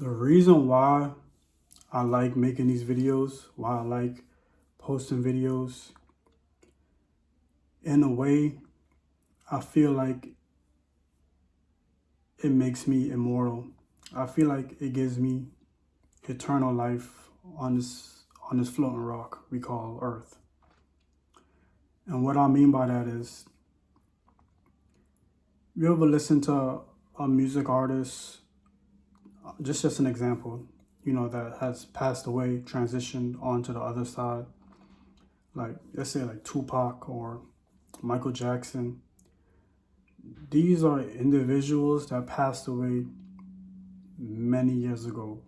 The reason why I like making these videos, why I like posting videos, in a way, I feel like it makes me immortal. I feel like it gives me eternal life on this floating rock we call Earth. And what I mean by that is, you ever listen to a music artist, just an example, that has passed away, transitioned onto the other side, like let's say like Tupac or Michael Jackson. These are individuals that passed away many years ago,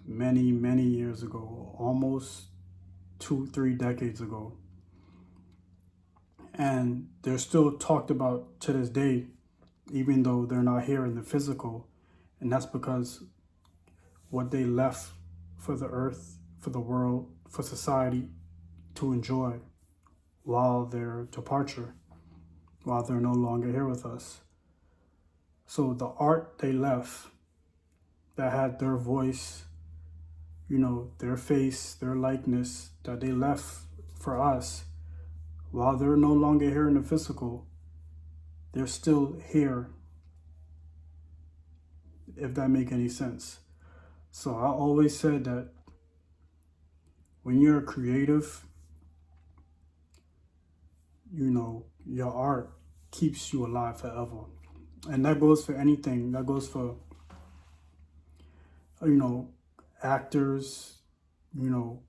many years ago, almost 2, 3 decades ago. And they're still talked about to this day, even though they're not here in the physical. And that's because what they left for the earth, for the world, for society to enjoy while their departure, while they're no longer here with us. So the art they left that had their voice, their face, their likeness that they left for us, while they're no longer here in the physical, they're still here, if that make any sense. So I always said that when you're creative, your art keeps you alive forever. And that goes for anything. That goes for, actors, you know,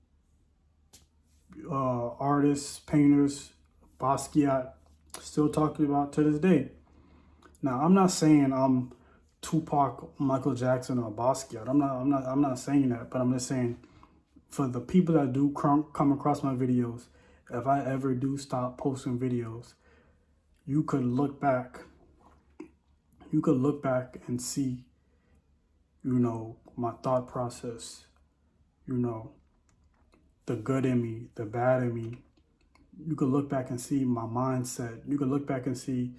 artists, painters, Basquiat, still talking about to this day. Now, I'm not saying I'm Tupac, Michael Jackson, or Basquiat. I'm not saying that. But I'm just saying, for the people that do come across my videos, if I ever do stop posting videos, you could look back. You could look back and see, my thought process. The good in me, the bad in me. You could look back and see my mindset. You could look back and see,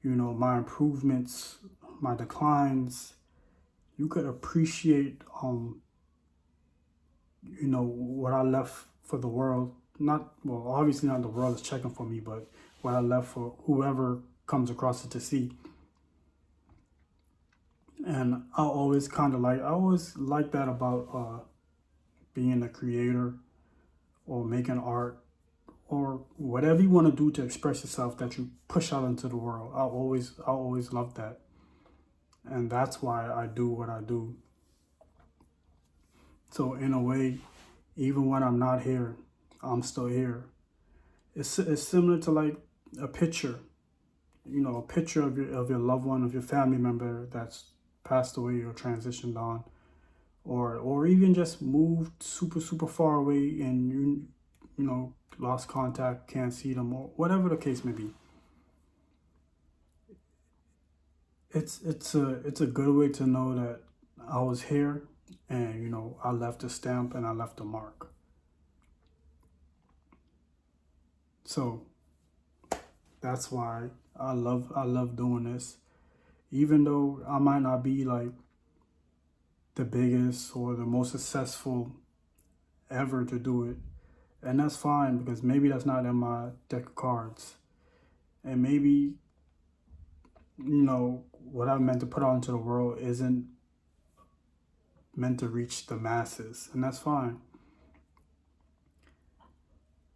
my improvements, my declines. You could appreciate, what I left for the world. Not, well, obviously not the world is checking for me, but what I left for whoever comes across it to see. And I always like that about being a creator or making art or whatever you want to do to express yourself that you push out into the world. I always love that. And that's why I do what I do. So in a way, even when I'm not here, I'm still here. It's similar to like a picture, a picture of your loved one, of your family member that's passed away or transitioned on, or even just moved super far away and lost contact, can't see them, or whatever the case may be. It's a good way to know that I was here, and I left a stamp and I left a mark. So that's why I love doing this, even though I might not be like the biggest or the most successful ever to do it. And that's fine, because maybe that's not in my deck of cards. And maybe, what I'm meant to put out into the world isn't meant to reach the masses. And that's fine.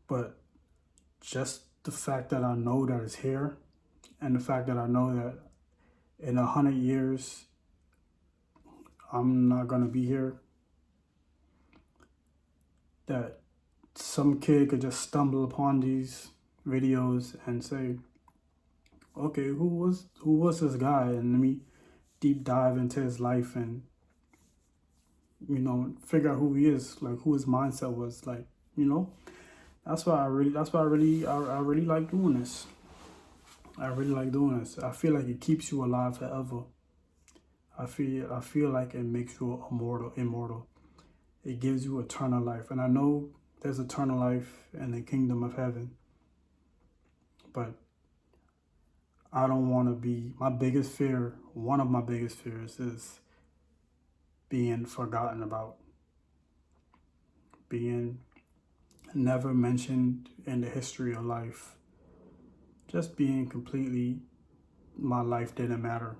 But just the fact that I know that it's here, and the fact that I know that in 100 years, I'm not going to be here, that some kid could just stumble upon these videos and say, okay, who was this guy? And let me deep dive into his life and, figure out who he is, like who his mindset was, like, that's why I really like doing this. I really like doing this. I feel like it keeps you alive forever. I feel like it makes you immortal. It gives you eternal life. And I know there's eternal life in the kingdom of heaven. But I don't want to be, one of my biggest fears is being forgotten about, being never mentioned in the history of life, just being completely, my life didn't matter.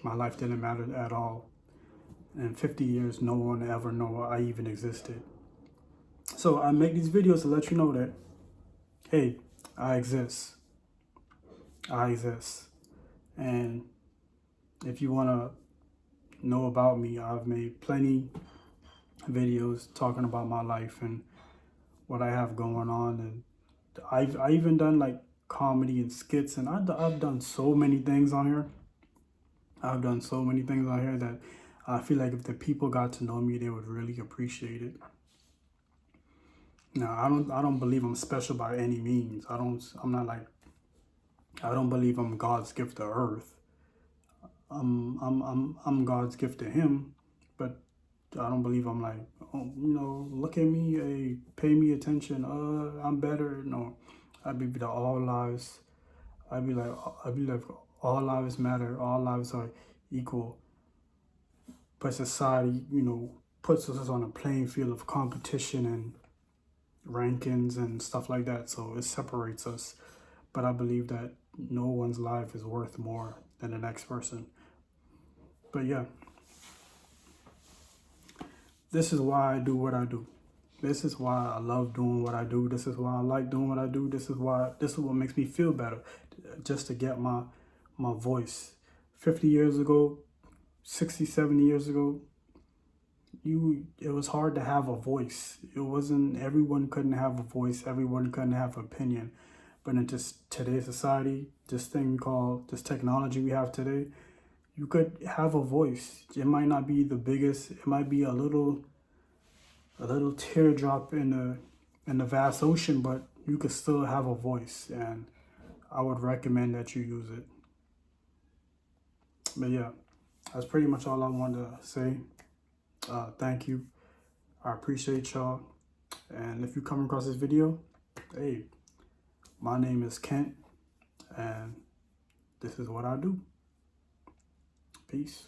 My life didn't matter at all. In 50 years, no one ever know I even existed. So I make these videos to let you know that, hey, I exist. I exist. And if you want to know about me, I've made plenty of videos talking about my life and what I have going on. And I even done like comedy and skits, and I've done so many things on here. I've done so many things on here that I feel like if the people got to know me, they would really appreciate it. Now, I don't believe I'm special by any means. I don't believe I'm God's gift to earth. I'm God's gift to him, but I don't believe I'm like, oh, look at me, hey, pay me attention. I'm better. No, I believe that all lives. I be like, all lives matter. All lives are equal. But society, puts us on a playing field of competition and rankings and stuff like that. So it separates us. But I believe that no one's life is worth more than the next person. But yeah, this is why I do what I do. This is why I love doing what I do. This is why I like doing what I do. This is what makes me feel better, just to get my voice. 50 years ago, 60, 70 years ago, it was hard to have a voice. Everyone couldn't have a voice. Everyone couldn't have an opinion. But in just today's society, this technology we have today, you could have a voice. It might not be the biggest. It might be a little teardrop in the vast ocean, but you could still have a voice, and I would recommend that you use it. But yeah, that's pretty much all I wanted to say. Thank you. I appreciate y'all. And if you come across this video, hey, my name is Kent, and this is what I do. Peace.